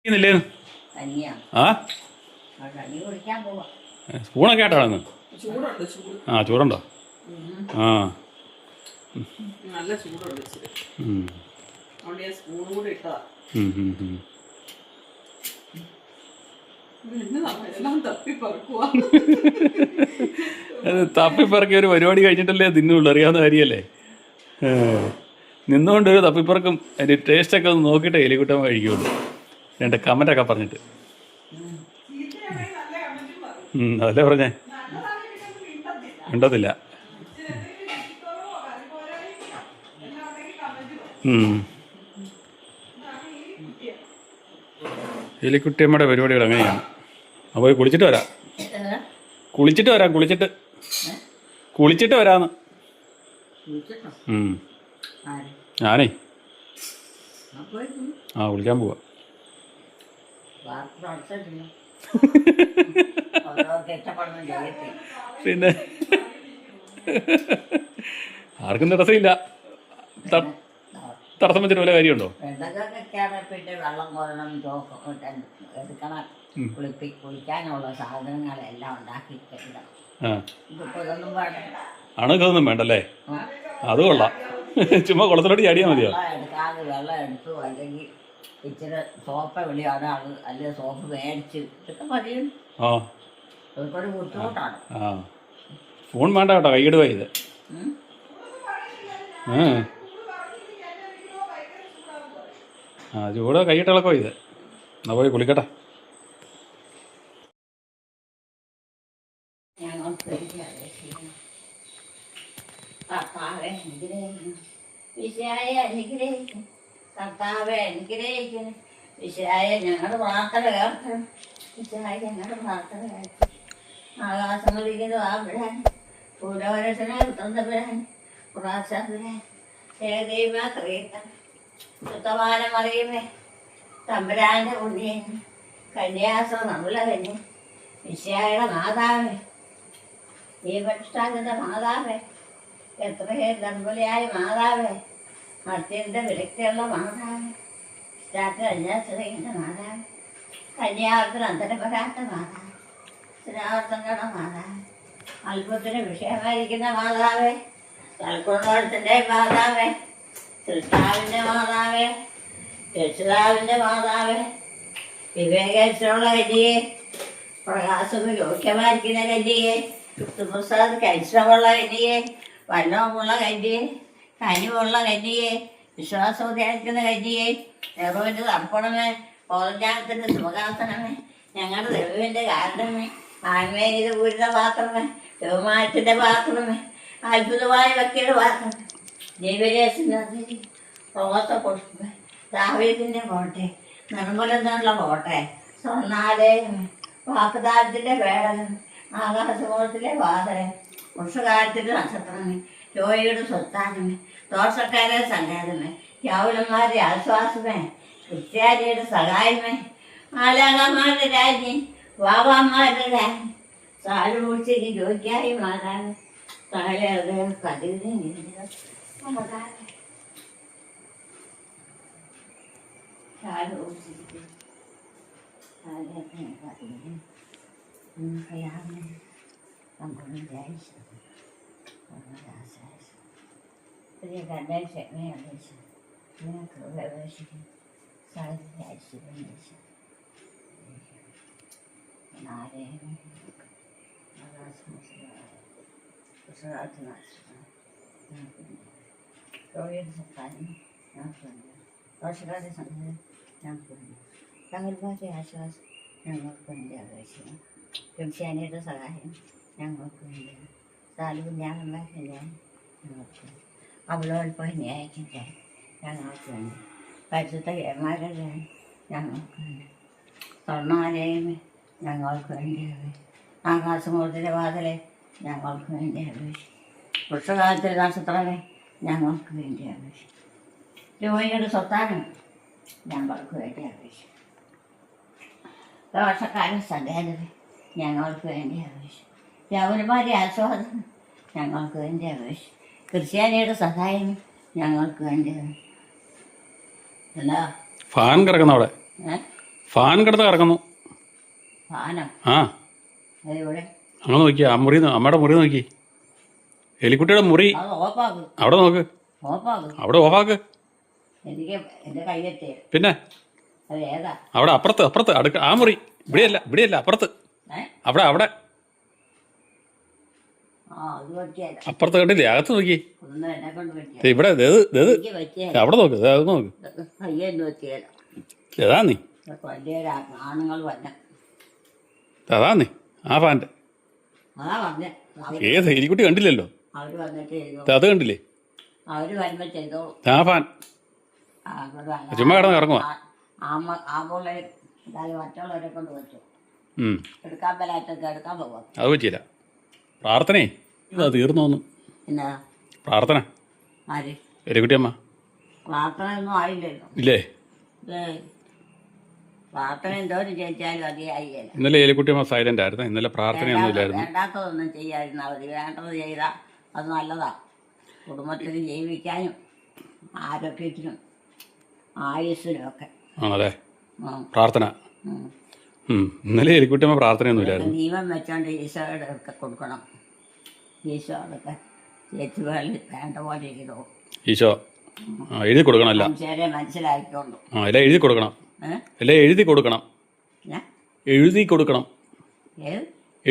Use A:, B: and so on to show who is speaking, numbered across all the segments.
A: ആ സ്പൂണൊക്കെ ആയിട്ടാണ്. ആ ചൂടുണ്ടോ? ആ
B: നല്ല ചൂടുണ്ട്.
A: തപ്പിപ്പറക്കി ഒരു പരിപാടി കഴിഞ്ഞിട്ടല്ലേ തിന്നുള്ളൂ, അറിയാവുന്ന കാര്യമല്ലേ. നിന്നുകൊണ്ട് ഒരു തപ്പിപ്പറക്കും അതിൻ്റെ ടേസ്റ്റൊക്കെ ഒന്ന് നോക്കിയിട്ടേ എലിക്കുട്ടൻ കഴിക്കുള്ളൂ. രണ്ട് കമൻ്റൊക്കെ പറഞ്ഞിട്ട് അതല്ലേ പറഞ്ഞേ, ഉണ്ടതില്ല. എലിക്കുട്ടിയമ്മയുടെ പരിപാടികൾ അങ്ങനെയാണ്. അപ്പോൾ കുളിച്ചിട്ട് വരാം, കുളിച്ചിട്ട് വരാന്ന്. ഞാനേ കുളിക്കാൻ പോവാ. പിന്നെ ആർക്കും തടസ്സമില്ല. തടസ്സം വെച്ചിട്ട് വല്ല കാര്യമുണ്ടോ?
C: കുളിക്കാനുള്ള സാധനങ്ങളെല്ലാം ഉണ്ടാക്കി
A: അണുക്കൊന്നും വേണ്ടല്ലേ? അത് കൊള്ളാം. ചുമ്മാ കുളത്തിലോട്ട് ചാടിയാൽ മതിയോ?
C: എടുക്കാതെ വെള്ളം എടുത്തു, അല്ലെങ്കിൽ ഇച്ചിരി സോപ്പ് എവിടെയാണ് അത്, അല്ലെങ്കിൽ സോപ്പ് മേടിച്ച് ഇതൊക്കെ മതിയും. അതൊക്കെ ഒരു ബുദ്ധിമുട്ടാണ്.
A: ഫോൺ വേണ്ട കേട്ടോ, കൈയിടുക ഇത്. ചൂട് കൈയിട്ടിളക്കോ ഇത്. എന്നാ പോയി കുളിക്കട്ടെ.
C: കർത്താവെ അനുഗ്രഹിക്കുന്നു. വിശായ ഞങ്ങളുടെ പ്രാർത്ഥന കേൾക്കണം. വിശായ ഞങ്ങളുടെ പ്രാർത്ഥന കേൾക്കണം. ആകാശങ്ങളിരിക്കുന്നു ആവിടാൻ, പൂരവരസനെ തന്നവരാൻ, പ്രാശാൻ ഏകദൈവ ക്രിയക്കാൻ, ശുദ്ധമാനം അറിയുമേ തമ്പുരാന്റെ പുണ്യൻ, കന്യാസം നമ്മുടെ കന്യ, വിശായുടെ മാതാവേ, ഈ പരിഷ്ഠാനന്റെ മാതാവേ, എത്രയേ ദമ്പലയായ മാതാവേ, അത്യന്ത വിരക്തിയുള്ള മാതാവ്, കന്യാസ്ത്രീന്റെ മാതാവ്, കന്യാവർത്തിന് അന്തരപരാത്ത മാതാവ്, ശ്രാർത്ഥങ്ങളുടെ മാതാവ്, അത്ഭുതത്തിന് വിഷയമായിരിക്കുന്ന മാതാവേ, തൽക്കുണത്തിന്റെ മാതാവേ, സൃഷ്ടാവിന്റെ മാതാവേ, രക്ഷിതാവിന്റെ മാതാവേ, വിവേകേശ്വരമുള്ള കന്യയെ, പ്രകാശത്തിന് യോഗ്യമായിരിക്കുന്ന കന്യയെ, സുപ്രസാദ് കരിശ്രമുള്ള കന്യയെ, വല്ലവുമുള്ള കന്യയെ, കനിവുള്ള കന്യയെ, വിശ്വാസോദ്യാനിക്കുന്ന കന്യയെ, നെഹ്റുവിൻ്റെ തർപ്പണമേ, ഓർജാനത്തിൻ്റെ സുഖാസനമേ, ഞങ്ങളുടെ ദൈവവിൻ്റെ കാരണമേ, ആത്മീയത പൂരിത പാത്രമേ, ബഹുമാനത്തിൻ്റെ പാത്രമേ, അത്ഭുതമായ വ്യക്തിയുടെ പാത്രമേ, ദൈവരേശനത്തിൻ്റെ റോസ പുഷ്പമേ, ദാവീദിൻ്റെ കോട്ടെ, നിർമ്മലെന്നുള്ള കോട്ടെ, സ്വർണ്ണാലയമേ, വാക്കുദാരത്തിൻ്റെ പേടകം, ആകാശമോളത്തിലെ വാതരം, വൃക്ഷകാലത്തിൻ്റെ നക്ഷത്രമേ, രോഗിയുടെ സ്വത്താനമേ, ദോഷക്കാരെ സങ്കേതമേ, യൗലന്മാരുടെ ആശ്വാസമേ, ക്രിസ്ത്യാനിയുടെ സഹായമേ, മാലാകന്മാരുടെ രാജ്ഞി, വാവാന്മാരുടെ രാജ്ഞി, സാലുമൂർച്ചയ്ക്ക് യോഗ്യായി മാറാൻ സകല കതിരെ ദോഷകാരുടെ സംഘം ഞങ്ങൾക്ക് വേണ്ടി, തങ്ങൾമാരുടെ ആശ്വാസം ഞങ്ങൾക്ക് വേണ്ടി അപേക്ഷിക്കണം. ക്രിസ്ത്യാനിയുടെ സഹായം ഞങ്ങൾക്ക് വേണ്ടിയാണ്. സാലുവിന്യാസന്മാരുടെ ഞങ്ങൾക്ക് വേണ്ടി, അവളോൽപ്പോൾ ന്യായിക്കില്ല ഞങ്ങൾക്ക് വേണ്ടി, പരിശുദ്ധ കേമാരുടെ ഞങ്ങൾക്ക് വേണ്ടി, സ്വർണ്ണാലയമേ ഞങ്ങൾക്ക് വേണ്ടി അപേക്ഷിക്കും. ആകാശമൂർത്തിൻ്റെ വാതിലെ ഞങ്ങൾക്ക് വേണ്ടി അപേക്ഷിക്കും. വൃക്ഷകാലത്തിലെ നക്ഷത്രമേ ഞങ്ങൾക്ക് വേണ്ടി അപേക്ഷിക്കും. രോഗിയുടെ സ്വത്താനം ഞങ്ങൾക്ക് വേണ്ടി അപേക്ഷിക്കും. ദോഷക്കാരൻ സങ്കേതമേ ഞങ്ങൾക്ക് വേണ്ടി അപേക്ഷിക്കും. യൗവനന്മാരുടെ ആസ്വാദനം ഞങ്ങൾക്ക് വേണ്ടി അപേക്ഷിക്കും. ക്രിസ്ത്യാനിയുടെ സഹായം ഞങ്ങൾക്ക് വേണ്ടി. എന്താ
A: ഫാൻ കിടക്കുന്ന അവിടെ, ഫാൻ കിടന്ന് കറങ്ങുന്നു.
C: ഫാനോ?
A: ആ
C: അതെവിടെ?
A: അങ്ങനെ നോക്കിയാ ആ മുറി, അമ്മയുടെ മുറി നോക്കി. എലിക്കുട്ടിയുടെ മുറി
C: അത് ഓഫാക്ക്.
A: അവിടെ നോക്ക്,
C: ഓഫാക്ക്.
A: അവിടെ ഓഫാക്ക്.
C: എനിക്ക് എൻ്റെ കയ്യെത്തേ.
A: പിന്നെ
C: അത് ഏതാ?
A: അവിടെ അപ്പുറത്ത് അപ്പുറത്ത് അടുക്ക ആ മുറി. ഇവിടെയല്ല അപ്പുറത്ത്. അവിടെ അവിടെ
C: ആ അത് പറ്റിയല്ല.
A: അപ്പുറത്ത് കണ്ടില്ലേ? അകത്ത് നോക്കി.
C: ഒന്നും എന്നെ കൊണ്ട് പറ്റിയ.
A: ദേ ഇവിടെ
C: എനിക്ക് പറ്റിയല്ല.
A: അവിടെ നോക്ക്, അത് നോക്ക്.
C: കയ്യൊന്നും പറ്റിയല്ല.
A: ഏതാ നീ?
C: വലിയ ആണുങ്ങൾ വന്ന.
A: അതാ നീ ആ ഫാൻ്റെ.
C: അതാ പറഞ്ഞ.
A: ഏത് എലിക്കുട്ടി കണ്ടില്ലല്ലോ.
C: അവര് വന്നിട്ട് ചെയ്തോ.
A: അത് കണ്ടില്ലേ?
C: അവര് വരുമ്പോ ചെയ്തോളൂ.
A: ആ ഫാൻ ചുമ്മാ കിടന്ന് കറങ്ങുവാ.
C: ആമ്പുള്ളേ മറ്റുള്ളവരെ കൊണ്ട് വെച്ചു.
A: ഉം.
C: എടുക്കാൻ പറ്റാത്തൊക്കെ എടുക്കാൻ പോകാം.
A: അത് പറ്റിയില്ല. പ്രാർത്ഥനയെ ഇതാ തീർന്നോന്നു.
C: പിന്നെ
A: പ്രാർത്ഥന
C: ആര്?
A: എലിക്കുട്ടിയമ്മ.
C: പ്രാർത്ഥന ഒന്നും ആയില്ലല്ലോ.
A: ഇല്ലേ?
C: പ്രാർത്ഥന എന്തോരം ചോദിച്ചാലും അധികമായില്ല.
A: ഇന്നലെ എലിക്കുട്ടിയമ്മ സൈലന്റ് ആയിരുന്നു. ഇന്നലെ പ്രാർത്ഥനയൊന്നും ഇല്ലായിരുന്നു.
C: വേണ്ടാത്തതൊന്നും ചെയ്യാതിരുന്നാൽ മതി. വേണ്ടത് ചെയ്താൽ അത് നല്ലതാ. കുടുംബത്തിന് ജീവിക്കാനും ആരോഗ്യത്തിനും ആയുസ്സിനും ഒക്കെ.
A: ആണല്ലേ? പ്രാർത്ഥന. ഇന്നലെ എലിക്കുട്ടിയമ്മ പ്രാർത്ഥനയൊന്നും ഇല്ലായിരുന്നു.
C: നിയമം വെച്ചോണ്ട് ഈശോയുടെ ഒക്കെ കൊടുക്കണം. ഈശോ അതൊക്കെ ചേച്ചുകളിൽ വേണ്ട പോലെ ഇരിക്കണോ.
A: ഈശോ എഴുതി കൊടുക്കണമല്ല.
C: മനുഷ്യരെ മനസ്സിലാക്കിക്കൊണ്ടു.
A: എല്ലാം എഴുതി കൊടുക്കണം. എല്ലാം എഴുതി കൊടുക്കണം. എഴുതി കൊടുക്കണം.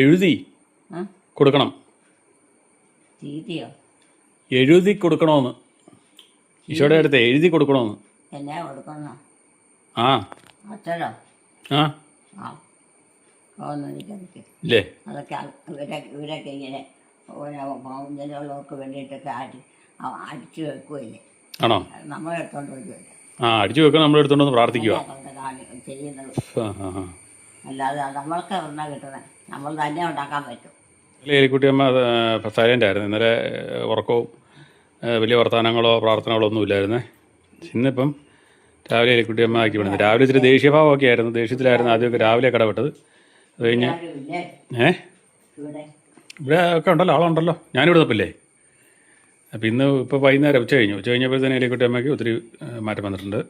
A: എഴുതി കൊടുക്കണം.
C: തീയതിയോ?
A: എഴുതി കൊടുക്കണമെന്ന്. ഈശോയുടെ അടുത്ത് എഴുതി കൊടുക്കണമെന്ന്.
C: എന്നാ കൊടുക്കണോ?
A: ആ
C: അച്ഛനോ?
A: ആ
C: ആ ഒന്നും എനിക്കറിയില്ല.
A: ഇല്ലേ?
C: അതൊക്കെ ഇവരൊക്കെ ഇങ്ങനെ ഇതിനുള്ളവർക്ക് വേണ്ടിയിട്ടൊക്കെ അടിച്ചു വെക്കുകയില്ലേ?
A: ആണോ?
C: നമ്മളെടുത്തോണ്ട് വരുമല്ലേ.
A: ആ അടിച്ചു വെക്കാൻ നമ്മളെടുത്തോണ്ടൊന്ന് പ്രാർത്ഥിക്കുക
C: ചെയ്യുന്നത്. അല്ലാതെ നമ്മൾക്ക് എവിടുന്നാ കിട്ടണേ? നമ്മൾ തന്നെ ഉണ്ടാക്കാൻ പറ്റും.
A: ഇന്നലെ എലിക്കുട്ടിയമ്മ സൈലൻ്റ് ആയിരുന്നു. ഇന്നലെ ഉറക്കവും വലിയ വർത്തമാനങ്ങളോ പ്രാർത്ഥനകളോ ഒന്നും ഇല്ലായിരുന്നേ. ഇന്നിപ്പം രാവിലെ എലിക്കുട്ടിയമ്മ ആക്കി വിടുന്നത്. രാവിലെ ഇച്ചിരി ദേഷ്യഭാവമൊക്കെ ആയിരുന്നു. ദേഷ്യത്തിലായിരുന്നു ആദ്യമൊക്കെ രാവിലെ കടപെട്ടത്. അത് കഴിഞ്ഞ് ഇവിടെ ഒക്കെ ഉണ്ടല്ലോ, ആളുണ്ടല്ലോ. ഞാനിവിടെ തപ്പില്ലേ. അപ്പം ഇന്ന് ഇപ്പോൾ വൈകുന്നേരം ഉച്ച കഴിഞ്ഞപ്പോഴത്തേനും എലിക്കുട്ടിയമ്മയ്ക്ക് ഒത്തിരി മാറ്റം വന്നിട്ടുണ്ട്.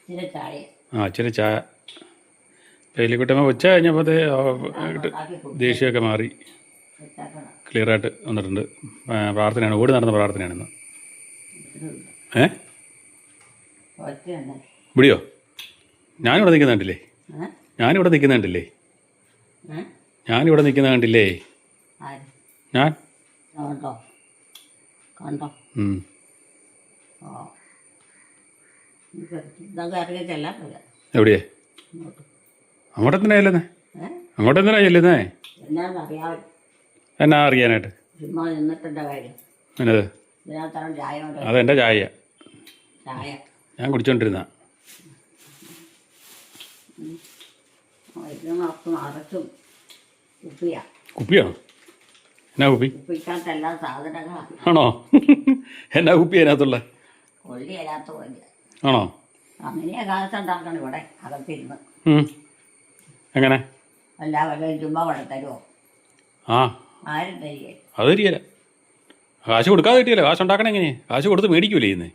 A: ഇച്ചിരി ചായ. എലിക്കുട്ടിയമ്മ ഉച്ച കഴിഞ്ഞപ്പോഴത്തേ ദേഷ്യമൊക്കെ മാറി ക്ലിയറായിട്ട് വന്നിട്ടുണ്ട്. പ്രാർത്ഥനയാണ്, ഓടി നടന്ന പ്രാർത്ഥനയാണിന്ന്. ഇവിടെയോ? ഞാനിവിടെ നിൽക്കുന്ന കണ്ടില്ലേ? ഞാനിവിടെ നിൽക്കുന്ന കണ്ടില്ലേ? ഞാനിവിടെ നിൽക്കുന്ന കണ്ടില്ലേ? ഞാൻ
C: കണ്ടോ?
A: എവിടെയേ? അങ്ങോട്ടെന്തിനാ ചെല്ലുന്നേ? അങ്ങോട്ടെന്തിനാ ചെല്ലുന്നേ? എന്നാ അറിയാനായിട്ട്? എന്നത്? അതെൻ്റെ ചായ. ഞാൻ കുടിച്ചോണ്ടിരുന്ന. കുപ്പിയാണോ? എന്നാ കുപ്പി? ആണോ? എന്നാ കുപ്പി അതിനകത്തുള്ള? ആണോ?
C: അങ്ങനെയാ കാലത്തുണ്ടാക്കണം ഇവിടെ അകത്തിരുന്ന്.
A: എങ്ങനെ?
C: എല്ലാവരും ചുമ്മാ ഇവിടെ തരുമോ?
A: ആ
C: ആരും തരികേ?
A: അത് തരികയില്ല. കാശ് കൊടുക്കാതെ കിട്ടിയല്ലോ. കാശ് ഉണ്ടാക്കണം എങ്ങനെയാ? കാശ് കൊടുത്ത് മേടിക്കൂലേ ചെയ്യുന്നേ?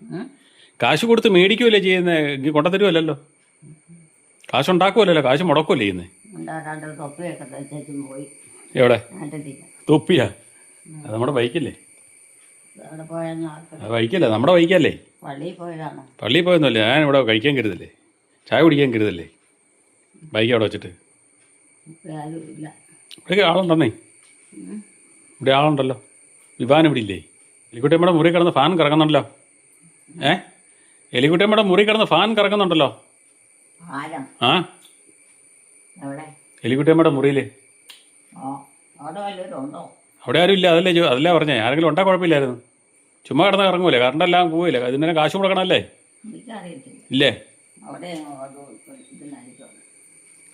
A: കാശ് കൊടുത്ത് മേടിക്കൂലേ ചെയ്യുന്നേ? ഇനി കൊണ്ടുതരുമല്ലോ. കാശ് ഉണ്ടാക്കുമല്ലോ, കാശ് മുടക്കുമല്ലേ ചെയ്യുന്നേ?
C: തൊപ്പിയൊക്കെ തയ്ച്ചും പോയി.
A: എവിടെ തൊപ്പിയാ? അത് നമ്മുടെ ബൈക്കല്ലേ?
C: അവിടെ പോയെന്ന്
A: അത് ബൈക്കല്ലേ? നമ്മുടെ ബൈക്കല്ലേ?
C: പള്ളിയിൽ പോയതാണോ?
A: പള്ളിയിൽ പോയെന്നല്ലേ. ഞാൻ ഇവിടെ കഴിക്കാൻ കരുതല്ലേ, ചായ കുടിക്കാൻ കരുതല്ലേ ബൈക്ക് അവിടെ വെച്ചിട്ട്. ഇവിടെ ആളുണ്ടെന്നേ. ഇവിടെ ആളുണ്ടല്ലോ. വിവാൻ ഇവിടെ ഇല്ലേ? എലിക്കുട്ടിയമ്മയുടെ മുറി കിടന്ന് ഫാൻ കറങ്ങുന്നുണ്ടല്ലോ. എലിക്കുട്ടിയമ്മയുടെ മുറി കിടന്ന് ഫാൻ കറങ്ങുന്നുണ്ടല്ലോ. ആ എലിക്കുട്ടിയമ്മയുടെ മുറിയിൽ അവിടെ ആരും ഇല്ല. അതല്ലേ പറഞ്ഞേ. ആരെങ്കിലും ഉണ്ടാ കുഴപ്പമില്ലായിരുന്നു. ചുമ്മാ കിടന്ന് കറങ്ങൂലേ? കറണ്ടെല്ലാം പോവില്ലേ? ഇതിനെ കാശ് കൊടുക്കണമല്ലേ? ഇല്ലേ?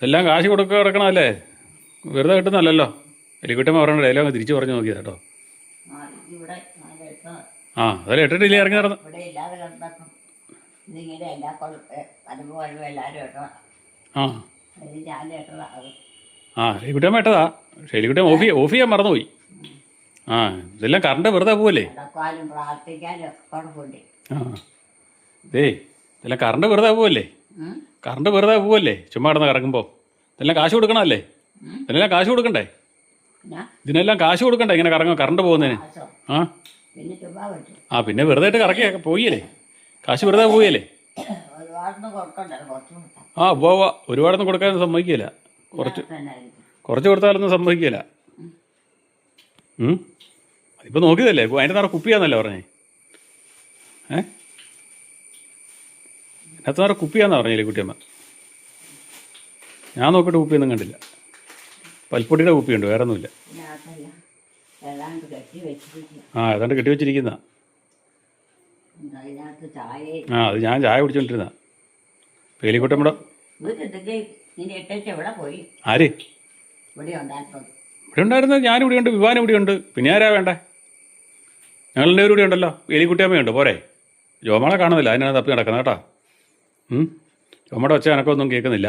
A: എല്ലാം കാശ് കിടക്കണമല്ലേ? വെറുതെ കിട്ടുന്നല്ലോ. എലിക്കുട്ടിയമ്മ പറയണ ഡയലോഗ് തിരിച്ചു പറഞ്ഞു നോക്കിയത് കേട്ടോ. ആ അതല്ലേ ഇട്ടിട്ടില്ലേ ഇറങ്ങി നടന്നു. ആ എലിക്കുട്ടിയമ്മ ഇട്ടതാ. പക്ഷെ എലിക്കുട്ടിയമ്മ ഓഫ് ചെയ്യാൻ മറന്നുപോയി. ആ ഇതെല്ലാം കറണ്ട് വെറുതെ പോവല്ലേ?
C: നടക്കാനും പ്രാർത്ഥിക്കാനും ഒക്കെ കുഴപ്പമില്ലേ?
A: ആ ഇതേ ഇതെല്ലാം കറണ്ട് വെറുതെ പോവല്ലേ? കറണ്ട് വെറുതെ പോവല്ലേ ചുമ്മാ കിടന്ന് കറങ്ങുമ്പോൾ? ഇതെല്ലാം കാശ് കൊടുക്കണമല്ലേ? ഇതിനെല്ലാം കാശ് കൊടുക്കണ്ടേ? ഇതിനെല്ലാം കാശ് കൊടുക്കണ്ടേ ഇങ്ങനെ കറണ്ട് പോകുന്നതിന്? ആ
C: പിന്നെ ചുമ്മാ പറ്റും.
A: ആ പിന്നെ വെറുതെ ആയിട്ട് കറക്കിയൊക്കെ പോയല്ലേ? കാശ് വെറുതെ പോയല്ലേ?
C: ഒരുപാടൊന്നും കൊടുക്കണ്ടല്ലോ, കുറച്ച് കൊടുക്കാം.
A: ആ പോവാ ഒരുപാടൊന്നും കൊടുക്കാനൊന്നും സമ്മതിക്കില്ല. കുറച്ച് കൊടുത്താലൊന്നും സമ്മതിക്കില്ല. അതിപ്പോൾ നോക്കിയതല്ലേ അതിൻ്റെ നിറ കുപ്പിയാന്നല്ലേ പറഞ്ഞേ? അതിനകത്ത് നിറ കുപ്പിയാന്നാ പറഞ്ഞില്ലേ കുട്ടിയമ്മ? ഞാൻ നോക്കിയിട്ട് കുപ്പിയൊന്നും കണ്ടില്ല. പൽപ്പൊടിയുടെ കുപ്പിയുണ്ട്, വേറെ ഒന്നുമില്ല. ആ ഏതാണ്ട് കെട്ടി വെച്ചിരിക്കുന്ന. ആ അത് ഞാൻ ചായ കുടിച്ചോണ്ടിരുന്ന പേലിക്കുട്ടമ്മടെ. ആര് ഇവിടെ ഉണ്ടായിരുന്ന? ഞാനിവിടെ ഉണ്ട്, വിവാൻ ഇവിടെ ഉണ്ട്, പിന്നെ ആരാ വേണ്ടേ? ഞങ്ങളുടെ ഇവിടെ ഉണ്ടല്ലോ, എലിക്കുട്ടിയമ്മയുണ്ട്, പോരെ? ജോമളെ കാണുന്നില്ല, അതിനാണ് തപ്പി നടക്കുന്നത് കേട്ടോ. ജോമയുടെ ഒച്ച എനക്കൊന്നും കേൾക്കുന്നില്ല,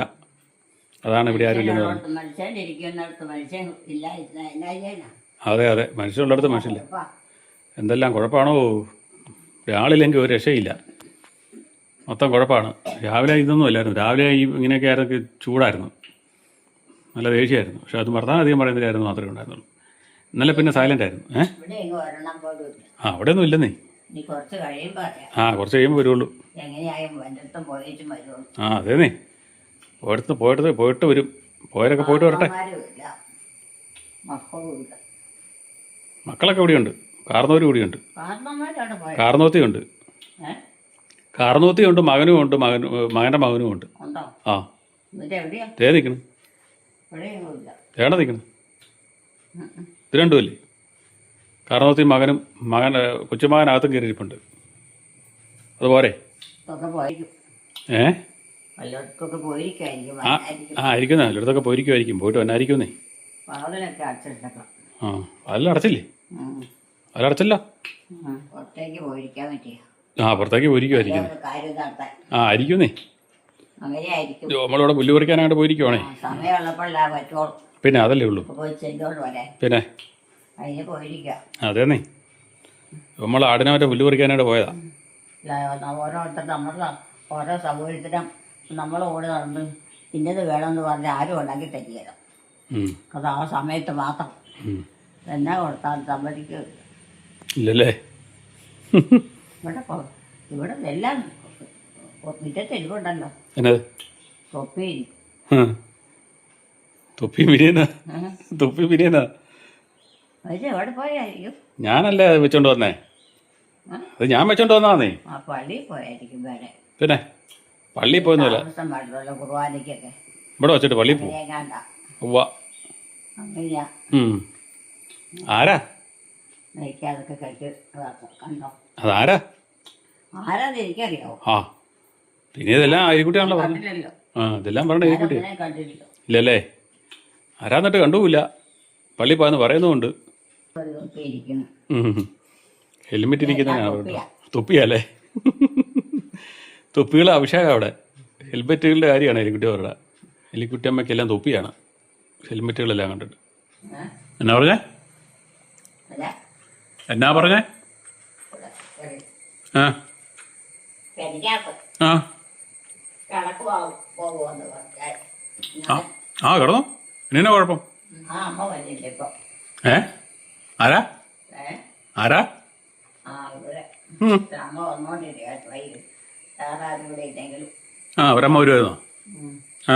A: അതാണ് ഇവിടെ ആരും ഇല്ലെന്ന് പറഞ്ഞു. അതെ അതെ, മനുഷ്യനുള്ളിടത്ത് മനുഷ്യനില്ല. എന്തെല്ലാം കുഴപ്പമാണോ? ഒരാളില്ലെങ്കിൽ ഒരു രക്ഷയില്ല, മൊത്തം കുഴപ്പമാണ്. രാവിലെ ഇതൊന്നും ഇല്ലായിരുന്നു, രാവിലെ ഈ ഇങ്ങനെയൊക്കെ ആയിരുന്നു, ചൂടായിരുന്നു, നല്ല ദേഷ്യമായിരുന്നു. പക്ഷെ അത് വർത്താനം അധികം പറയുന്നതിലായിരുന്നു മാത്രമേ ഉണ്ടായിരുന്നുള്ളൂ. ഇന്നലെ പിന്നെ സൈലൻ്റ് ആയിരുന്നു. ആ അവിടെ ഒന്നും ഇല്ലെന്നേ. ആ കുറച്ച് കഴിയുമ്പോൾ വരുള്ളൂ. ആ അതേന്നേ, പോയിട്ട് വരും. പോയവരൊക്കെ പോയിട്ട് വരട്ടെ. മക്കളൊക്കെ ഇവിടെയുണ്ട്, കാർന്നോര് കൂടിയുണ്ട്, കാർന്നോത്തിയുണ്ട്, കാർന്നോത്തിയുണ്ട്, മകനും ഉണ്ട്, മകൻ്റെ മകനും ഉണ്ട്. ആ തേ നിൽക്കണം, തേട നിൽക്കണം. ഇത് രണ്ടുമല്ലേ? കാർന്നോത്തി മകനും കൊച്ചുമകനകത്തും കയറിയിരിപ്പുണ്ട്. അതുപോലെ ആ ആയിരിക്കുന്നേ, എല്ലായിടത്തൊക്കെ പോയിരിക്കുമായിരിക്കും, പോയിട്ട് വന്നായിരിക്കുന്നേ. ആ അതിൽ അടച്ചില്ലേ? അതിലടച്ചല്ലോ. ആ പുറത്തേക്ക് പോയിരിക്കുമായിരിക്കും. ആ ആയിരിക്കുന്നേ, നമ്മളിവിടെ പുല്ല് പറിക്കാനായിട്ട് പോയിരിക്കുവാണേ. പിന്നെ അതല്ലേ ഉള്ളൂ. പിന്നെ അതേന്നേ, നമ്മൾ ആടിനെ മറ്റേ പുല്ല് പറിക്കാനായിട്ട് പോയതാ.
C: ഓരോരുത്തർ നമ്മളുടെ ഓരോ സൗകര്യത്തിനും നമ്മൾ ഓടി നടന്ന് ഇന്നത് വേണമെന്ന് പറഞ്ഞ് ആരും ഉണ്ടാക്കി തരികയില്ല. അത് ആ സമയത്ത് മാത്രം എന്നാ കൊടുത്താൽ സമ്മതിക്കില്ല.
A: ഇല്ലല്ലേ?
C: ഇവിടെ എല്ലാം മുറ്റത്ത് എരിവുണ്ടല്ലോ.
A: എന്നത്? തൊപ്പി ബിരിയാണി. തൊപ്പി ബിരിയാണി
C: എവിടെ പോയായിരിക്കും?
A: ഞാനല്ലേ അത് വെച്ചോണ്ട് വന്നേ. അത് ഞാൻ വെച്ചോണ്ട് വന്നാന്നേ.
C: ആ പള്ളിയിൽ പോയായിരിക്കും വേറെ.
A: പിന്നെ പള്ളിയിൽ പോയൊന്നുമില്ല,
C: കുർബാനയ്ക്കൊക്കെ
A: ഇവിടെ വെച്ചിട്ട് പള്ളിയിൽ പോകും.
C: അങ്ങനെയാ.
A: ആരാ
C: അതൊക്കെ കഴിച്ച് കണ്ടോ?
A: അതാരാ?
C: ആരാന്ന് എനിക്കറിയാവോ?
A: ആ പിന്നെ ഇതെല്ലാം അരിക്കുട്ടിയാണല്ലോ പറഞ്ഞത്. ആ ഇതെല്ലാം പറഞ്ഞ അരിക്കുട്ടി ഇല്ലല്ലേ? ആരാന്നിട്ട് കണ്ടുമില്ല, പള്ളി പോയെന്ന് പറയുന്നുമുണ്ട്. ഹെൽമെറ്റ് ഇരിക്കുന്നതിനാണ് തൊപ്പിയല്ലേ? തൊപ്പികളെ അഭിഷേകം അവിടെ. ഹെൽമെറ്റുകളുടെ കാര്യമാണ് എലിക്കുട്ടിയവരുടെ. എലിക്കുട്ടിയമ്മയ്ക്കെല്ലാം തൊപ്പിയാണ്, ഹെൽമെറ്റുകളെല്ലാം കണ്ടിട്ട്. എന്നാ പറഞ്ഞേ? എന്നാ പറഞ്ഞേ? ആ ആ ആ കിടന്നോ, എന്നാ കുഴപ്പം? ആരാ ആരാ? ആ ഒരമ്മ വരുമായിരുന്നോ? ആ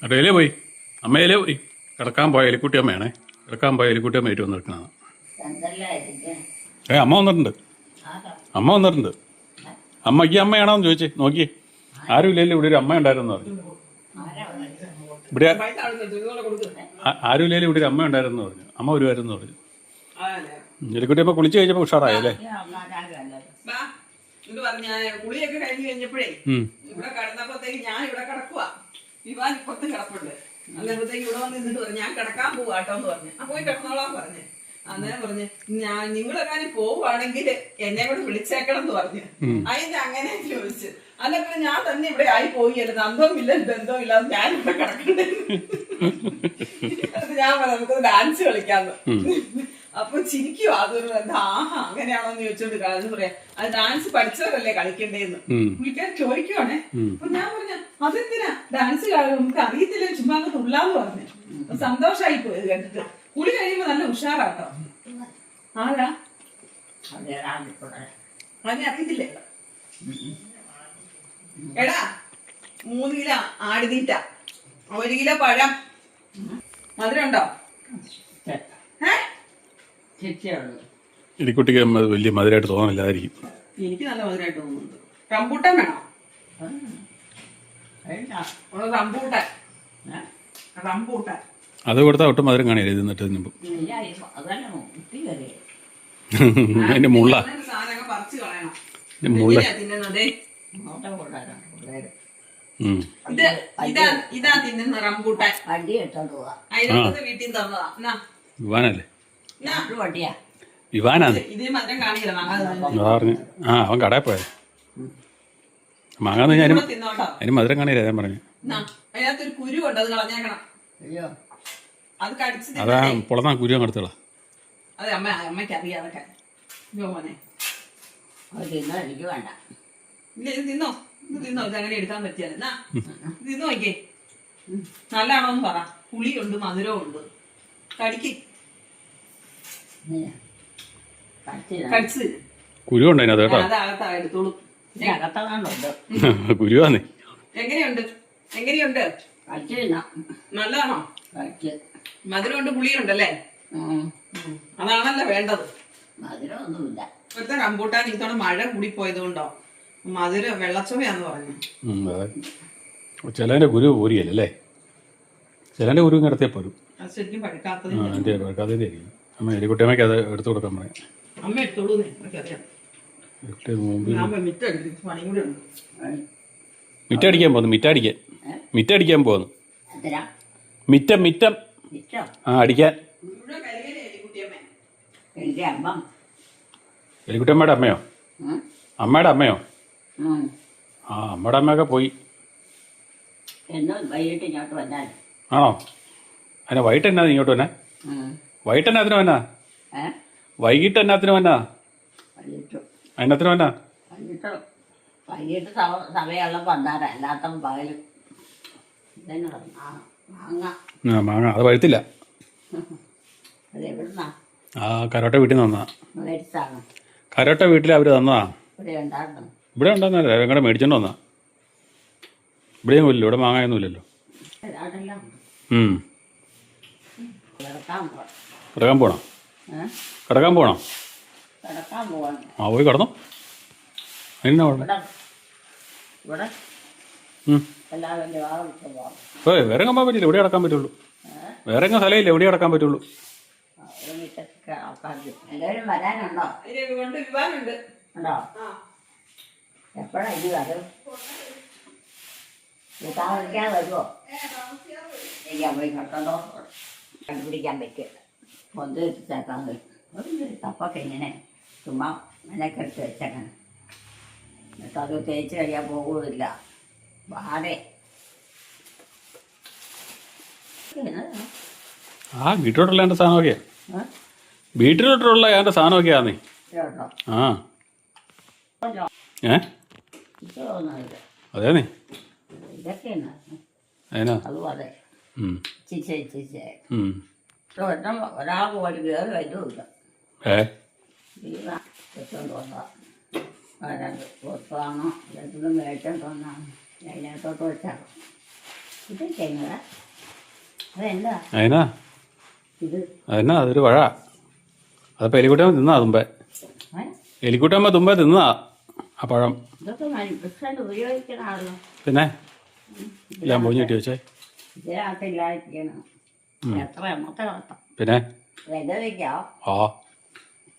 A: അടയിലേ പോയി, അമ്മയിലേ പോയി. കിടക്കാൻ പോയ എലിക്കുട്ടി അമ്മയാണേ, കിടക്കാൻ പോയ എലിക്കുട്ടി അമ്മ ഏറ്റവും നിൽക്കുന്നതാണ്. അമ്മ വന്നിട്ടുണ്ട്, അമ്മ വന്നിട്ടുണ്ട്. അമ്മ ഈ അമ്മയാണോന്ന് ചോദിച്ചേ, നോക്കിയേ. ആരും ഇല്ലല്ലോ, ഇവിടെ ഒരു അമ്മ ഉണ്ടായിരുന്നു പറഞ്ഞു. ഇവിടെ ആരും ഇല്ലല്ലോ, ഇവിടെ ഒരു അമ്മ ഉണ്ടായിരുന്നു പറഞ്ഞു. അമ്മ വരുമായിരുന്നു പറഞ്ഞു. എലിക്കുട്ടി അമ്മ കുളിച്ച് കഴിഞ്ഞപ്പോ ഉഷാറായല്ലേ?
B: കുളിയൊക്കെ കഴിഞ്ഞ് കഴിഞ്ഞപ്പോഴേ ഇവിടെ കിടന്നപ്പോഴത്തേക്ക് ഞാൻ ഇവിടെ കിടക്കുവാ, വിവാൻ ഇപ്പുറത്തും കിടപ്പുണ്ട്. അന്നേരത്തേക്ക് ഇവിടെ വന്ന് നിന്നിട്ട് പറഞ്ഞു ഞാൻ കിടക്കാൻ പോവാട്ടോ എന്ന് പറഞ്ഞു. ആ പോയി കിടന്നോളാൻ പറഞ്ഞു. അന്നേരം പറഞ്ഞു നിങ്ങളെങ്ങാനും പോവുകയാണെങ്കിൽ എന്നെ കൂടെ വിളിച്ചേക്കണം എന്ന് പറഞ്ഞു. അതിന് അങ്ങനെ ചോദിച്ചു. അല്ല പിന്നെ ഞാൻ തന്നെ ഇവിടെ ആയി പോയില്ല, അന്തവും ഇല്ല ബന്ധവും ഇല്ലാതെ ഞാൻ ഇവിടെ കിടക്കണ്ടേ. ഞാൻ പറഞ്ഞു നമുക്ക് ഡാൻസ് കളിക്കാന്ന്. അപ്പൊ ചിരിക്കും അതൊരു ആഹാ അങ്ങനെയാണോന്ന് ചോദിച്ചോണ്ട് കളഞ്ഞു പറയാ അത് ഡാൻസ് പഠിച്ചവരല്ലേ കളിക്കണ്ടേന്ന് പുള്ളിക്കാരൻ ചോദിക്കുവാണേ. അപ്പൊ ഞാൻ പറഞ്ഞ അതെന്തിനാ ഡാൻസ് നമുക്ക് അറിയത്തില്ല ചുമ്മാ അങ്ങ് തുള്ളാന്ന് പറഞ്ഞു. സന്തോഷായി പോയത് കേട്ടിട്ട്. കുളി കഴിയുമ്പോ നല്ല ഉഷാറാട്ടോ. ആരാ അതിനെ അറിയത്തില്ലേ? എടാ 3 കിലോ ആടുതീറ്റ, 1 കിലോ പഴം, മധുരം ഉണ്ടോ?
A: എലിക്കുട്ടിക്ക് വലിയ മധുരമായിട്ട് തോന്നില്ലായിരിക്കും.
B: എനിക്ക് നല്ല മധുരമായിട്ട് തോന്നുന്നുണ്ട്. റംബൂട്ടാൻ വേണോ? റംബൂട്ടാൻ റംബൂട്ടാൻ
A: അത് കൊടുത്താൽ ഒട്ടും മധുരം കാണില്ല ഇതിന്നിട്ട് തിന്നുമ്പോ. അതിന്റെ മുള്ള
B: സാധനം പറിച്ചു കളയണം.
A: മുള്ള
B: തിന്നുന്നതേ ഇതാ തിന്നുന്ന റംബൂട്ടാൻ. അതിനകത്ത് വീട്ടിൽ തന്നതാ.
A: വിവാനല്ലേ? വിവാനാണ്.
B: ഇതിന് മധുരം കാണില്ല.
A: പറഞ്ഞു അവൻ കടയിൽ പോയത് മാങ്ങാന്ന് ഞാനും
B: തിന്നോട്ടോ.
A: അതിന് മധുരം കാണില്ല ഞാൻ പറഞ്ഞു.
B: അതിനകത്തൊരു കുരു ഉണ്ട്, അത് കളഞ്ഞേക്കണം. അത് കടിച്ച്
A: അതാ പൊളന്നാ കുരു അങ്ങെടുത്തോളാം.
B: അതെ അമ്മയ്ക്ക് അറിയാം അതൊക്കെ. മോനെ
C: എനിക്ക് വേണ്ട.
B: ഇല്ല ഇത് തിന്നോ, ഇത് തിന്നോ. ഇത് അങ്ങനെ എടുക്കാൻ പറ്റിയാൽ തിന്നോ നോക്കിയേ. നല്ലതാണോന്ന് പറ. പുളിയുണ്ട് മധുരവും ഉണ്ട്. കടിക്ക് കടിച്ച്
A: കുരു ഉണ്ട് അതിനകത്ത് കേട്ടോ.
B: അതകത്താ എടുത്തോളൂ.
A: കുരുവാന്നേ.
B: എങ്ങനെയുണ്ട് എങ്ങനെയുണ്ട്? നല്ലതാണോ? മധുരമുണ്ട് പുളിയുണ്ടല്ലേ? അതാണല്ലോ വേണ്ടത്.
C: മധുരമൊന്നുമില്ല.
B: ഇപ്പോഴത്തെ റംബൂട്ടാൻ ഇത്തവണ മഴ കൂടിപ്പോയത് കൊണ്ടോ മധുരം വെള്ളച്ചോവയാന്ന് പറഞ്ഞു.
A: ചിലതിന്റെ കുരു പോരിയല്ലേ? ചിലന്റെ കുരു കിടത്തിയാൽ പോരും.
B: അത് ശരിക്കും പഴുക്കാത്തത്.
A: പഴുക്കാത്തതിന്റെ ആയിരിക്കും. അമ്മ എലിക്കുട്ടിയമ്മയ്ക്ക് അത് എടുത്തു കൊടുക്കാൻ പറയാം.
B: അമ്മ എടുത്തോളൂ. എനിക്കറിയാം.
A: മിറ്റടിക്കാൻ പോകുന്നു. മിറ്റടിക്കാൻ പോകുന്നു. മിറ്റം ആ അടിക്കാൻ. എലിക്കുട്ടിയമ്മയുടെ അമ്മയോ? അമ്മയുടെ അമ്മയോ? ആ അമ്മയുടെ അമ്മയൊക്കെ പോയി. ആണോ? അതിനെ വൈകിട്ട് എന്നാ ഇങ്ങോട്ട് വന്നെ? വൈകിട്ട് എന്നാത്തിനും വന്നാ? വൈകിട്ട് എന്നാത്തിനും വന്നാ? അതിനകത്തിന് വന്നാ?
C: വൈകിട്ട് സമയമുള്ളപ്പോൾ വന്നാരാ, അല്ലാത്ത പകലും.
A: മാങ്ങ അത് പഴുത്തില്ല.
C: അത് എവിടുന്നാ?
A: ആ കരോട്ട വീട്ടിൽ നിന്ന് തന്നാ.
C: മേടിച്ചാണ്.
A: കരോട്ട വീട്ടിൽ അവർ തന്നതാ.
C: ഇവിടെ ഉണ്ടായിരുന്നു.
A: ഇവിടെ ഉണ്ടെന്നല്ല, ഞങ്ങളുടെ മേടിച്ചോണ്ട് വന്നാ. ഇവിടെയും ഇല്ലല്ലോ, ഇവിടെ മാങ്ങയൊന്നുമില്ലല്ലോ. കിടക്കാൻ പോണോ? കിടക്കാൻ പോണോ? ആ പോയി കിടന്നോ. അതിനാ
C: ഇവിടെ
A: വേറെ പോകാൻ പറ്റില്ല, ഇവിടെ കിടക്കാൻ പറ്റുള്ളൂ. വേറെ എങ്ങും സ്ഥലമില്ല, ഇവിടെ കിടക്കാൻ പറ്റുള്ളൂ.
C: എല്ലാവരും വരാനുണ്ടോ?
B: വിവാനുണ്ട്.
C: ഉണ്ടോ? എപ്പോഴാ ഇനി വരും? താമസിക്കാൻ വരുമോ? എനിക്ക് പോയി കണ്ടോ കണ്ടുപിടിക്കാൻ പറ്റും. പൊന്ത് വെച്ചേക്കാൻ പറ്റും. തപ്പൊക്കെ ഇങ്ങനെ ചുമ്മാ മെനക്കെടുത്ത് വെച്ചേക്കണം. എന്നിട്ട് അത് തേച്ച് കഴിയാൻ പോകുന്നില്ല. വാടേ
A: ആ വീട്ടിലോട്ടുള്ള എൻ്റെ സാധനമൊക്കെയാ. വീട്ടിലോട്ടുള്ള എൻ്റെ സാധനമൊക്കെയാന്നേ. ആ അതേന്നേ. അതിനാ
C: അതുപോലെ ഒരാൾ പോലും കയറി വരുമില്ല. വെച്ചോണ്ട് വന്നതാണ്. പുറത്താണോ എന്തെങ്കിലും മേടിച്ചോണ്ട് വന്നാണ് അതിനകത്തോട്ട് വെച്ചാണ്. ഇത് ചെയ്യുന്നത് അതെന്താ?
A: അതിനാ
C: ഇത്
A: അതിനാ അതൊരു വഴ. അതപ്പോൾ എലിക്കുട്ടമ്മ തിന്നാ തുമ്പേ. എലിക്കുട്ടമ്മ തുമ്പേ തിന്നതാ ആ പഴം.
C: ഇതൊക്കെ മനുഷ്യൻ ഉപയോഗിക്കണമല്ലോ.
A: പിന്നെ എല്ലാം പൊഞ്ഞ് കിട്ടി വെച്ചേ.
C: ഇതിനകത്തില്ലാതിരിക്കണം. എത്ര എണ്ണത്തെ വളർത്താം.
A: പിന്നെ
C: വെല്ലതയ്ക്കോ
A: ആ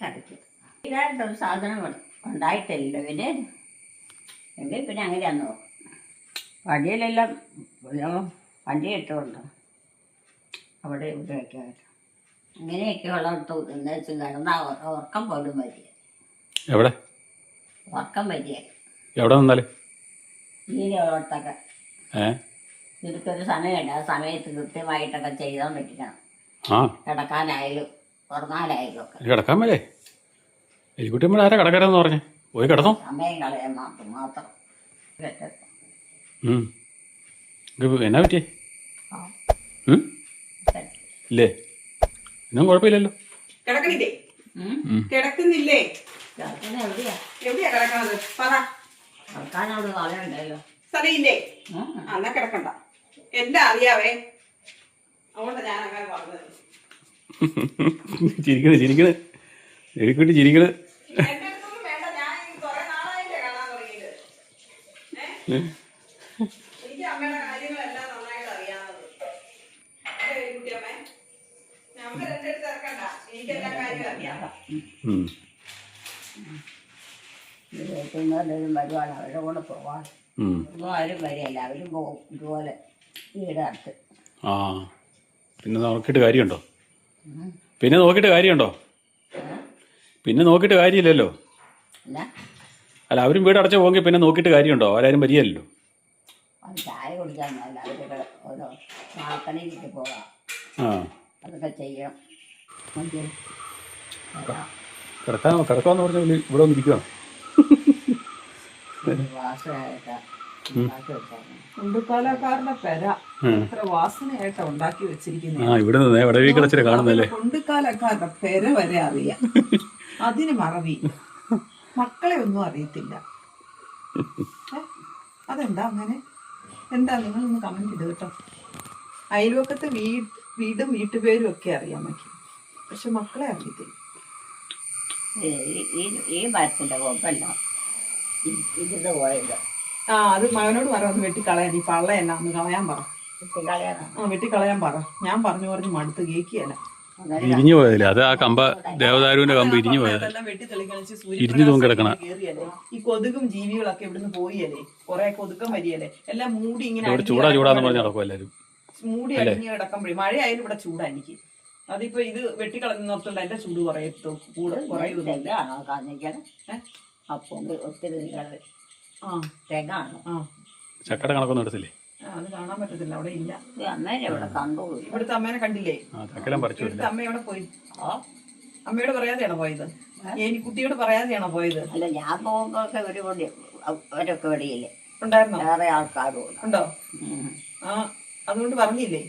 C: കടിക്കും. ഇതായിട്ടൊരു സാധനം ഉണ്ടായിട്ടില്ല. പിന്നെ എങ്കിൽ പിന്നെ അങ്ങനെയാന്ന് വണ്ടിയിലെല്ലാം വണ്ടി ഇട്ടുകൊണ്ട് അവിടെ ഇവിടെയൊക്കെ ആയിട്ട് അങ്ങനെയൊക്കെ ഉള്ളിടത്ത് എന്ന് വെച്ച് കിടന്നാൽ ഉറക്കം പോലും വരിക.
A: എവിടെ
C: ഉറക്കം വരിക
A: എവിടെ നിന്നാല്
C: ഇങ്ങനെയുള്ളിടത്തൊക്കെ ഇവർക്കൊരു സമയമുണ്ട്. ആ സമയത്ത് കൃത്യമായിട്ടൊക്കെ ചെയ്താൽ പറ്റിക്കണം. കിടക്കാനായാലും ഉറങ്ങാനായിരിക്കും
A: കിടക്കാൻ മേലേ എലിക്കുട്ടിയമ്മ ആരാ കിടക്കരെന്ന് പറഞ്ഞേ പോയി കിടന്നോ.
C: സമയം കളയാൻ മാത്രം
A: എന്നാ പറ്റിയേ?
C: ആ.
A: ഇല്ലേ ഒന്നും കുഴപ്പമില്ലല്ലോ.
B: കിടക്കണില്ലേ? കിടക്കുന്നില്ലേ?
C: എവിടെയാ
B: എവിടെയാ കിടക്കണത്? പറ.
C: കിടക്കാനോട് കളയുണ്ടല്ലോ.
B: സ്ഥലയില്ലേ? എന്നാ കിടക്കണ്ട. എന്റെ അറിയാവേ, അതുകൊണ്ട് ഞാൻ അങ്ങനെ പറഞ്ഞത്.
A: ചിരിക്കണ് എലിക്കുട്ടി ചിരിക്കണ്.
B: എന്റെ അടുത്തൊന്നും വേണ്ട, ഞാൻ കുറെ നാളായില്ലേ കാണാൻ തുടങ്ങിയിട്ട്. എനിക്ക് അമ്മയുടെ കാര്യങ്ങളെല്ലാം നന്നായിട്ട് അറിയാവുന്നത്. കുട്ടിയമ്മേ, നമുക്ക് രണ്ടെടുത്ത് ഇറക്കണ്ട, എനിക്ക് എല്ലാ കാര്യവും അറിയാം.
C: വീട്ടിൽ വരുവാണ്, അവരുടെ കൂടെ പോവാൻ. ഒന്നും ആരും വരികയല്ല, അവരും പോകും ഇതുപോലെ വീടടുത്ത്.
A: ആ പിന്നെ നോക്കിയിട്ട് കാര്യമുണ്ടോ? പിന്നെ നോക്കിയിട്ട് കാര്യമില്ലല്ലോ. അല്ല അവരും വീട് അടച്ചു പോകെങ്കിൽ പിന്നെ നോക്കിയിട്ട് കാര്യമുണ്ടോ? അവരാരും വരികയല്ലോ.
C: അത് ചായ കുടിക്കാനല്ല, അവർ ഓരോ പ്രാർത്ഥനയിലേക്ക് പോകാം. അതൊക്കെ ചെയ്യണം.
A: കിടക്കാന്ന് പറഞ്ഞാൽ ഇവിടെ വന്നിരിക്കുകയാണ്.
B: കൊണ്ടുക്കാലക്കാരന്റെ പെര എത്ര വാസനയായിട്ടാ ഉണ്ടാക്കി വെച്ചിരിക്കുന്നത്. കൊണ്ടുക്കാലക്കാരുടെ പെര വരെ അറിയാം. അതിന് മറവി, മക്കളെ ഒന്നും അറിയത്തില്ല. അതെന്താ അങ്ങനെ? എന്താ നിങ്ങളൊന്ന് കമന്റ് ചെയ്ത് കേട്ടോ. അയൽവക്കത്തെ വീടും വീട്ടുപേരും ഒക്കെ അറിയാൻ പറ്റും, പക്ഷെ മക്കളെ അറിയത്തില്ല.
C: ഈ മരത്തിന്റെ കൊമ്പല്ല ഇതിന്റെ പോയത്.
B: അത് മകനോട് പറ ഒന്ന് വെട്ടിക്കളയാൻ. ഈ പള്ള എന്നാ ഒന്ന് കളയാൻ പറ. വെട്ടിക്കളയാൻ പറ. ഞാൻ പറഞ്ഞു മടുത്ത് കേക്കിയല്ല.
A: ഇരിഞ്ഞു പോയതില്ല, അത് ആ കമ്പ ദേവദാരുവിന്റെ കമ്പ് ഇരിഞ്ഞു പോയത്.
B: ഈ കൊതുകും ജീവികളൊക്കെ ഇവിടുന്ന് പോയല്ലേ, കൊറേ കൊതുക്കം വരികയല്ലേ, എല്ലാം മൂടി ഇങ്ങനെ
A: ചൂടാന്ന് പറഞ്ഞ് നടക്കും എല്ലാരും.
B: മൂടി അടിഞ്ഞ് കിടക്കുമ്പോഴേ മഴയായാലും ഇവിടെ ചൂടാ എനിക്ക്. അതിപ്പോ ഇത് വെട്ടിക്കളഞ്ഞോർത്തുള്ള എന്റെ ചൂട് കുറയത്തോ കൂടെ കുറയുന്നില്ല.
A: ചക്കട കണക്കൊന്നും എടുത്തില്ലേ?
B: അത് കാണാൻ പറ്റത്തില്ല, അവിടെ ഇല്ല.
C: ഇവിടുത്തെ
B: അമ്മേനെ കണ്ടില്ലേ? ഇവിടുത്തെ അമ്മ എവിടെ പോയി? അമ്മയോട് പറയാതെയാണോ പോയത്? എനിക്ക് കുട്ടിയോട് പറയാതെയാണോ പോയത്?
C: അല്ല, ഞാൻ പോകുമ്പോഴൊക്കെ അവരൊക്കെ വെടിയില്ലേ
B: ഉണ്ടായിരുന്നോ?
C: വേറെ ആൾക്കാരും
B: ഉണ്ടോ? അതുകൊണ്ട് പറഞ്ഞില്ലേ?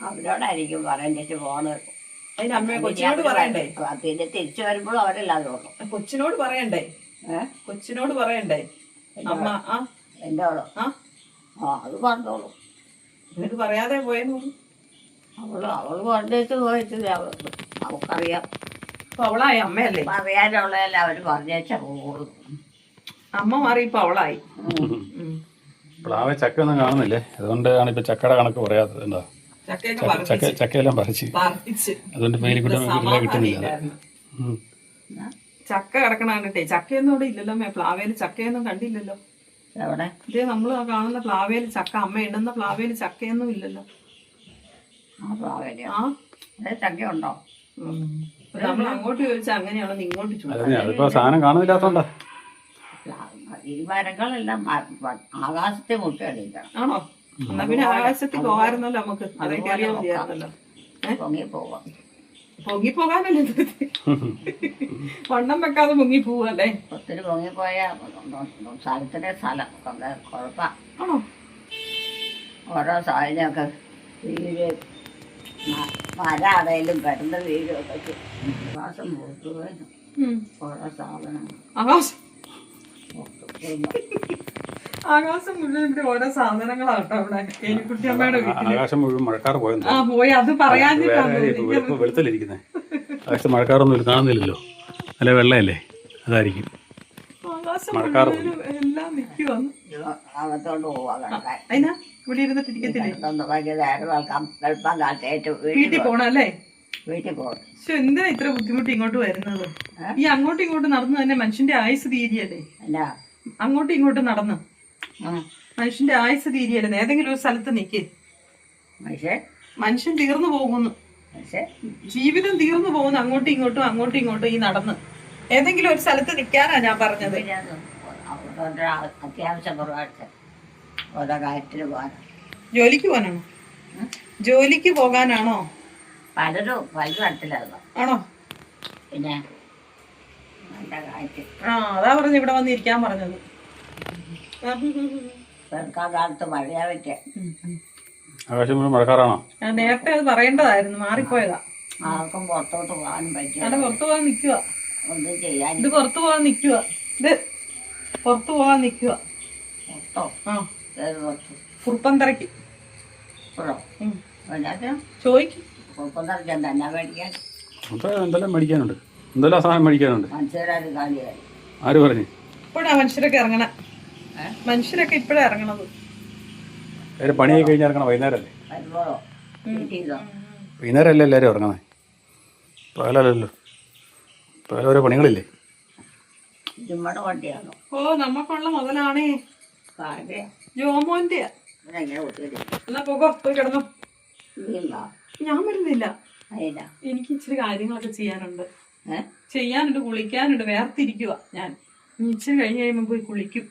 C: അവരോടായിരിക്കും പറയേണ്ടിട്ട് പോണത്.
B: അതിന് അമ്മ കൊച്ചിനോട് പറയണ്ടേ?
C: പിന്നെ തിരിച്ചു വരുമ്പോഴും അവരല്ലാതെ ഉള്ളു.
B: കൊച്ചിനോട് പറയണ്ടേ? കൊച്ചിനോട് പറയണ്ടേ? അമ്മ
C: എന്റെ അവളോ? അത് പറഞ്ഞോളൂ.
B: എന്നിട്ട് പറയാതെ പോയെന്നു.
C: അവള് പറഞ്ഞിട്ട് പോയിട്ടില്ല. അവൾക്കറിയാം.
B: ഇപ്പൊ അവളായി അമ്മയല്ലേ?
C: അറിയാനുള്ളതല്ല അവര് പറഞ്ഞേച്ചാ പോകുള്ളൂ.
B: അമ്മ മാറി ഇപ്പൊ അവളായി.
A: പ്ലാവെ ചക്ക ഒന്നും കാണുന്നില്ലേ, അതുകൊണ്ടാണ് ഇപ്പൊ ചക്കയുടെ കണക്ക് പറയാത്തത്. എന്താ ചക്കയെല്ലാം പറിച്ച്, അതുകൊണ്ട് വീട്ടിലെ കിട്ടുന്നില്ല.
B: ചക്ക കിടക്കണേ, ചക്കയൊന്നും ഇവിടെ ഇല്ലല്ലോ അമ്മ. പ്ലാവേല് ചക്കയൊന്നും കണ്ടില്ലല്ലോ.
C: എവിടെ?
B: ഇതേ നമ്മള് കാണുന്ന പ്ലാവേല് ചക്ക, അമ്മ ഇടുന്ന പ്ലാവേല് ചക്കയൊന്നും ഇല്ലല്ലോ.
C: ചക്ക ഉണ്ടോ?
B: നമ്മൾ അങ്ങോട്ട് ചോദിച്ചാൽ അങ്ങനെയാണെന്ന് ഇങ്ങോട്ട്
A: ചോദിച്ചു. സാധനം കാണുന്നില്ലാത്തോണ്ടാ.
C: ഈ മരങ്ങളെല്ലാം ആകാശത്തെ മുട്ടടിക്കണം.
B: ആണോ? എന്നാ പിന്നെ ആകാശത്തിൽ പോകാറുന്നല്ലോ നമുക്ക്. അതൊക്കെ അറിയാൻ മതിയായിരുന്നല്ലോ.
C: പൊങ്ങിപ്പോവാം.
B: പൊങ്ങിപ്പോകാനല്ലേ? വണ്ണം വെക്കാതെ പൊങ്ങി പോവല്ലേ?
C: ഒത്തിരി പൊങ്ങിപ്പോയ സ്ഥലത്തിന്റെ സ്ഥലം കുഴപ്പമാണോ? ഓരോ സാധനമൊക്കെ വീട് മരാടയിലും കിടന്ന വീടൊക്കെ ശ്വാസം മുട്ടുവാനും ഓരോ സാധനങ്ങൾ.
B: ആകാശം മുഴുവൻ ഇവിടെ ഓരോ സാധനങ്ങളാട്ടോ ഇവിടെ. എലിക്കുട്ടിയമ്മയുടെ വീട്ടില്
A: ആകാശം മുഴുവൻ മഴക്കാർ പോയത്.
B: പോയി. അത് പറയാൻ
A: വെളുത്തലിരിക്കുന്നേ. ആകാശത്ത് മഴക്കാറൊന്നും കാണുന്നില്ലല്ലോ, നല്ല വെള്ളയല്ലേ, അതായിരിക്കും. മഴക്കാർ
B: എല്ലാം നിൽക്കുവന്നു.
C: അകത്തോട്ട് പോവാ കിടക്കാൻ.
B: അതിനാ ഇവിടെ ഇരുന്നിട്ടിരിക്കത്തില്ലേ? വീട്ടിൽ പോണം അല്ലേ?
C: വീട്ടിൽ പോകണം.
B: പക്ഷെ എന്തിനാ ഇത്ര ബുദ്ധിമുട്ട് ഇങ്ങോട്ട് വരുന്നത്? ഈ അങ്ങോട്ടും ഇങ്ങോട്ടും നടന്നു തന്നെ മനുഷ്യന്റെ ആയുസ് തീരിയല്ലേ? അങ്ങോട്ടും ഇങ്ങോട്ടും നടന്ന് മനുഷ്യന്റെ ആയുസ് തീരിയല്ലേ? ഏതെങ്കിലും ഒരു സ്ഥലത്ത് നിൽക്ക്. മനുഷ്യൻ തീർന്നു പോകുന്നു, ജീവിതം തീർന്നു പോകുന്നു. അങ്ങോട്ടും ഇങ്ങോട്ടും ഈ നടന്ന് ഏതെങ്കിലും ഒരു സ്ഥലത്ത് നിൽക്കാനാ ഞാൻ പറഞ്ഞത്.
C: അത്യാവശ്യം കുറവായിട്ട് ഓരോ കാര്യത്തിന് പോകാൻ.
B: ജോലിക്ക് പോകാനാണോ? ജോലിക്ക് പോകാനാണോ?
C: പലരും പല തരത്തിലായിരുന്നു.
B: ആണോ?
C: പിന്നെ നല്ല കാറ്റ്.
B: അതാ പറഞ്ഞു ഇവിടെ വന്നിരിക്കാൻ പറഞ്ഞത്.
C: വെറുക്കാൻ കാലത്ത് മഴയാ പറ്റേ.
A: ആകാശം മുഴുവൻ മഴക്കാറാണോ?
B: നേരത്തെ അത് പറയേണ്ടതായിരുന്നു, മാറിപ്പോയതാ.
C: ആർക്കും പുറത്തോട്ട് പോകാനും പറ്റില്ല.
B: അവിടെ പുറത്തു പോകാൻ നിൽക്കുക.
C: ഒന്നും ചെയ്യാൻ
B: ഇത് പുറത്തു പോകാൻ നിൽക്കുക. ഇത് പുറത്തു പോകാൻ നിൽക്കുക.
C: പുറത്തോ?
B: ആ,
C: ഏത് പുറത്ത്?
B: കുറുപ്പന്തറയ്ക്ക്.
C: ഇപ്പോഴോ? എന്നാ
B: ചോദിക്കും.
C: കുറുപ്പന്തറയ്ക്ക് എന്നാ മേടിക്കാൻ?
A: അപ്പോൾ എന്തെല്ലാം മേടിക്കാനുണ്ട്, എന്തെല്ലാം സാധനം മേടിക്കാനുണ്ട്.
C: മനുഷ്യരാരും കാലിയായി.
A: ആര് പറഞ്ഞു?
B: ഇപ്പോഴാ മനുഷ്യരൊക്കെ ഇറങ്ങണ. മനുഷ്യരൊക്കെ ഇപ്പോഴാ ഇറങ്ങണത്.
A: എല്ലാവരും പണിയായി കഴിഞ്ഞാൽ ഇറങ്ങണം. വൈകുന്നേരമല്ലേ?
C: വരുമ്പോഴോ? വീട്ടിലോ?
A: വൈകുന്നേരമല്ലേ എല്ലാവരും ഇറങ്ങണേ? പകലല്ലല്ലോ, പകൽ ഓരോ പണികളില്ലേ?
C: ചുമ്മടെ വണ്ടിയാണോ?
B: ഓ, നമുക്കുള്ള മുതലാണേ.
C: കാര്യം
B: ജോമോന്റെയാ.
C: ഇതെങ്ങനെ കുട്ടിയില്ല?
B: എന്നാ പോകോ, പോയി കിടന്നു.
C: ഇല്ല.
B: ഞാൻ വരുന്നില്ല.
C: അതില്ല.
B: എനിക്ക് ഇച്ചിരി കാര്യങ്ങളൊക്കെ ചെയ്യാനുണ്ട്.
C: ഏ?
B: ചെയ്യാനുണ്ട്, കുളിക്കാനുണ്ട്. വേർതിരിക്കുക ഞാൻ. ഇനി ഇച്ചിരി കഴിഞ്ഞ് കഴിയുമ്പോൾ പോയി കുളിക്കും.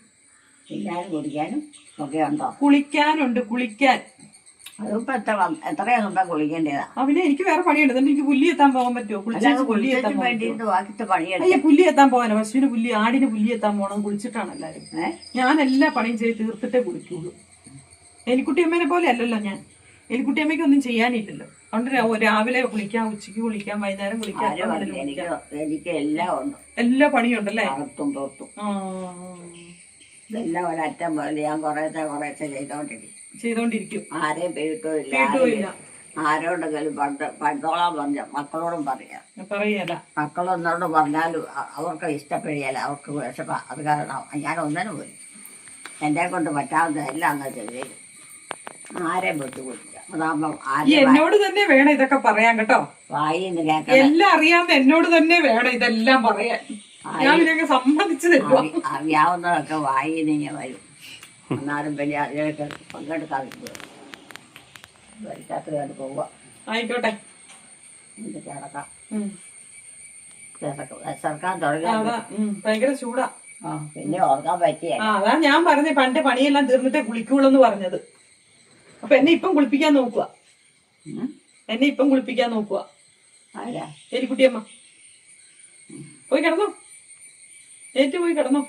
C: തിന്നാനും കുടിക്കാനും ഒക്കെ ഉണ്ടോ?
B: കുളിക്കാനുണ്ട്, കുളിക്കാൻ.
C: അതിപ്പോ എത്രയാണ് മുമ്പേ കുളിക്കേണ്ടതാ?
B: അവനെ എനിക്ക് വേറെ പണിയുണ്ട്. എന്നിട്ട് എനിക്ക് പുല്ലി എത്താൻ പോകാൻ പറ്റുമോ? കുളിച്ചു പുല്ലി എത്താൻ
C: കുളിച്ചതിന് വേണ്ടിയിട്ട് ബാക്കിത്തെ പണിയെടുത്ത്
B: അയ്യ, പുല്ലി എത്താൻ പോകാനോ? പശുവിന് പുല്ലി, ആടിന് പുല്ലി എത്താൻ പോകണം. കുളിച്ചിട്ടാണ് എല്ലാവരും. ഞാൻ എല്ലാ പണിയും ചെയ്ത് തീർത്തിട്ടേ കുളിക്കുള്ളൂ. എലിക്കുട്ടിയമ്മേനെ പോലെ അല്ലല്ലോ ഞാൻ. എലിക്കുട്ടിയമ്മയ്ക്ക് ഒന്നും ചെയ്യാനില്ലല്ലോ. അതുകൊണ്ട് രാവിലെ കുളിക്കാം, ഉച്ചയ്ക്ക് കുളിക്കാം, വൈകുന്നേരം കുളിക്കാം.
C: എനിക്ക് എല്ലാം ഉണ്ട്.
B: എല്ലാ പണിയുണ്ടല്ലേ?
C: അകത്തും പുറത്തും
B: ആ,
C: ഇതെല്ലാം ഒരറ്റം പോലെ ഞാൻ കുറേശ്ശെ
B: ചെയ്തോണ്ടിരിക്കും.
C: ആരെയും പേരിട്ടില്ല.
B: കേട്ടുമില്ല.
C: ആരോടെങ്കിലും പഠിത്തോളാൻ പറഞ്ഞ മക്കളോടും പറയാം.
B: പറയല.
C: മക്കളൊന്നോട് പറഞ്ഞാലും അവർക്ക് ഇഷ്ടപ്പെടിയല്ല, അവർക്ക് വിഷമ. അത് കാരണം ഞാൻ ഒന്നിനും പോയി എന്നെ കൊണ്ട് പറ്റാവുന്ന എല്ലാം അങ്ങ് ചെയ്തു. ആരെയും ബുദ്ധിമുട്ടില്ല. അതാകുമ്പം
B: എന്നോട് തന്നെ വേണം ഇതൊക്കെ പറയാൻ കേട്ടോ.
C: വായിന്ന് കേൾക്കാൻ
B: എല്ലാം അറിയാവുന്ന എന്നോട് തന്നെ വേണം ഇതെല്ലാം പറയാൻ. ഞാൻ ഇതിനൊക്കെ സമ്മതിച്ചു തരുക.
C: അറിയാവുന്നതൊക്കെ വായിന്ന് ഇങ്ങനെ വരും. എന്നാലും വലിയ അതിലൊക്കെ പങ്കെടുക്കാതെ വരിക്കാത്ത പോവുക.
B: ആയിക്കോട്ടെ.
C: കിടക്കാം. സർക്കാർ തുടങ്ങി.
B: ഭയങ്കര ചൂടാ.
C: പിന്നെ ഓർക്കാൻ പറ്റിയ.
B: അതാ ഞാൻ പറഞ്ഞത്, പണ്ട് പണിയെല്ലാം തീർന്നിട്ടേ കുളിക്കുള്ളൂ എന്ന് പറഞ്ഞത്. അപ്പൊ എന്നെ ഇപ്പം കുളിപ്പിക്കാൻ നോക്കുക. എന്നെ ഇപ്പം കുളിപ്പിക്കാൻ നോക്കുക. എലിക്കുട്ടിയമ്മ പോയി കിടന്നോ, ഏറ്റു പോയി കിടന്നോ.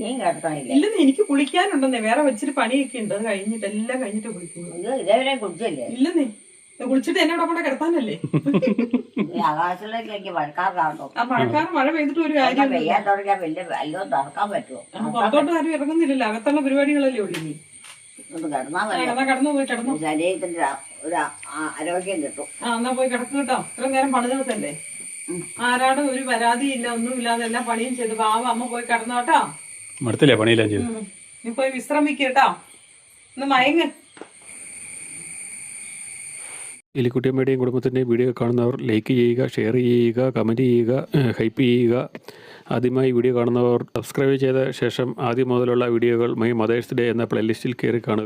C: നീ കിടക്കണില്ല?
B: ഇല്ലെന്ന്, എനിക്ക് കുളിക്കാനുണ്ടെന്നേ. വേറെ വെച്ചിട്ട് പണിയൊക്കെ ഉണ്ട്. അത് കഴിഞ്ഞിട്ട് എല്ലാം കഴിഞ്ഞിട്ട് കുളിക്കുള്ളൂ.
C: ഇതേവരെ കുടിച്ചില്ലേ?
B: ഇല്ലെന്നേ, കുളിച്ചിട്ട് എന്നോട് അവിടെ കിടത്താനല്ലേ.
C: ആകാശത്തിലേക്ക് മഴക്കാർ കാണോ?
B: ആ മഴക്കാലം മഴ പെയ്തിട്ട് ഒരു കാര്യം
C: പെയ്യാൻ തുടങ്ങിയാൽ വലിയ വല്ലതും നടക്കാൻ പറ്റുമോ?
B: പുറത്തോട്ട് ആരും ഇറങ്ങുന്നില്ലല്ലോ. അകത്തുള്ള പരിപാടികളല്ലേ ഉള്ളു. ഇനി
C: കിടന്നാൽ മതി.
B: കടന്നു പോയി കിടന്നു.
C: ശരീരത്തിന്റെ ഒരു ആരോഗ്യം കിട്ടും.
B: എന്നാ പോയി കിടക്കും കേട്ടോ. ഇത്ര നേരം പണി തീർത്തല്ലേ. ആരാടും ഒരു പരാതിയില്ല, ഒന്നുമില്ലാതെ എല്ലാം പണിയും ചെയ്ത് പാവം അമ്മ പോയി കിടന്നു കേട്ടോ.
A: മടുത്തില്ലേ പണിയെല്ലാം ചെയ്തു?
B: നീ പോയി വിശ്രമിക്കുക കേട്ടോ. ഒന്ന് മയങ്ങ്.
A: എലിക്കുട്ടിയമ്മയുടെയും കുടുംബത്തിൻ്റെയും വീഡിയോ കാണുന്നവർ ലൈക്ക് ചെയ്യുക, ഷെയർ ചെയ്യുക, കമൻറ്റ് ചെയ്യുക, ഹൈപ്പ് ചെയ്യുക. ആദ്യമായി വീഡിയോ കാണുന്നവർ സബ്സ്ക്രൈബ് ചെയ്ത ശേഷം ആദ്യം മുതലുള്ള വീഡിയോകൾ മൈ മദേഴ്സ് ഡേ എന്ന പ്ലേലിസ്റ്റിൽ കയറി കാണുക.